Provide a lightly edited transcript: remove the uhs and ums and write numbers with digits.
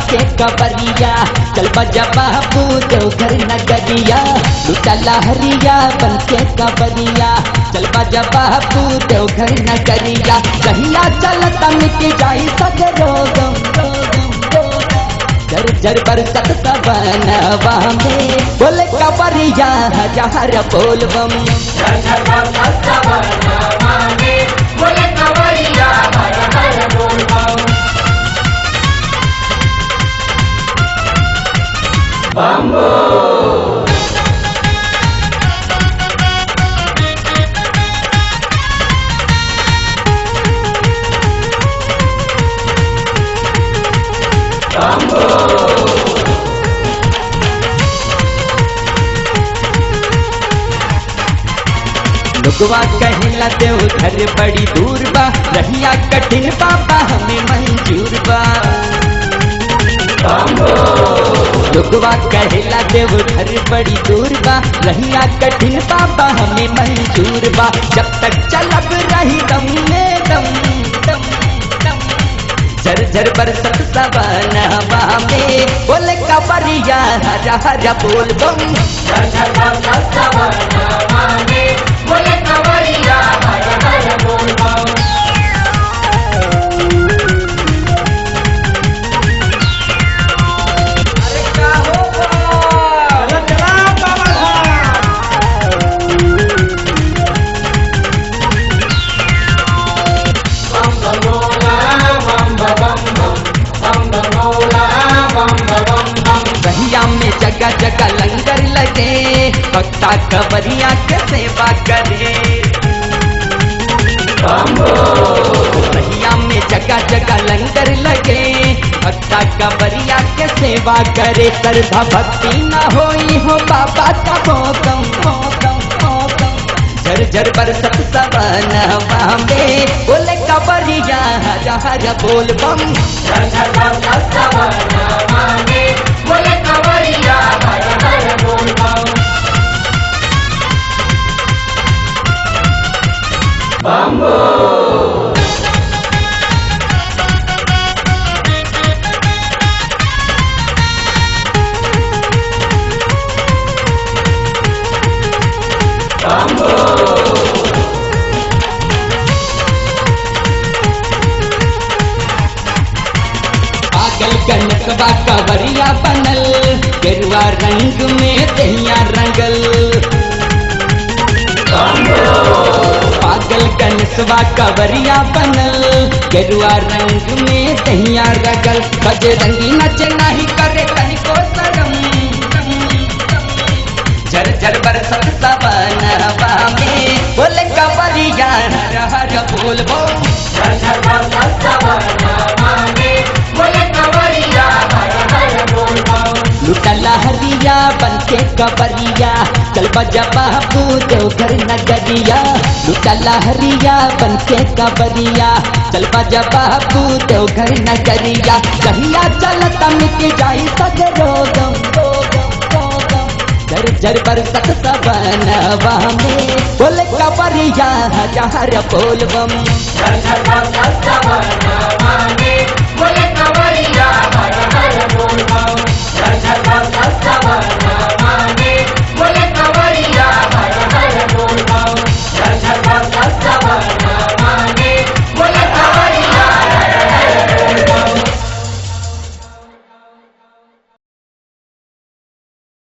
के कबरिया, चल बजा बाबू देवघर नगरिया। लुटा लहरिया बन के कबरिया, चल बजा बाबू देवघर नगरिया। कहिया चलता मिट जाई सगरो गम, जर जर बरसत सवनवा में, बोले कबरिया हजार बोल बम। जर जर बरसत सवनवा में, बोले कबरिया हर हर बोल बम। बम्बो लुगवा कहला देवघर बड़ी दूर बा, रहिया कठिन बाबा हमें मंजूर बा। लुगवा कहला देवघर बड़ी दूर बा, रहिया कठिन बाबा हमें मंजूर बा। जब तक चलब रही दम में दम, झर झर बरसत सवनवा में, बोले कबरिया हरा हरा बोल बम। जर जर बरसत सवनवा में, बोले कबरिया हर हर बोल बम। अरे क्या होगा, चला बाबा बम बम बोला बम बम बम बम बोला बम बम बम। रहिया में जगह जगह लंगर लगे, भक्ता कबरिया के सेवा करे। रहिया में जगह जगह लंगर लगे, भक्ता कबरिया के सेवा करे। श्रद्धा भक्ति न होई हो बाबा का भोगम, झर झर बरसत सवनवा में, बोले कबरिया हरा हरा बोल बम। झर झर बरसत सवनवा में, बोले कबरिया हर हर बोल बम। बम्बो पागल गणकवा कवरिया बनल, गेरुआ रंग में दहिया रंगल। पागल गणेशवा कवरिया बनल, गेरुआ रंग में दहिया रंगल। बजरंगी नच नहीं करे तनिको शरम, झर झर बरसत सवनवा में, बोले कबरिया हर हर बोल बम। झर झर बरसत सवनवा में, बोले कबरिया हर हर बोल बम। लुटा लहरिया बन के कबरिया, चल बजा बाबू देवघर नगरिया। लुटा लहरिया बन के कबरिया, चल बजा बाबू देवघर नगरिया। कहिया चलता मिट जाई सगरो गम, झर झर बरसत सवनवा में, बोले कबरिया हजार बोल बम। झर झर बरसत सवनवा में,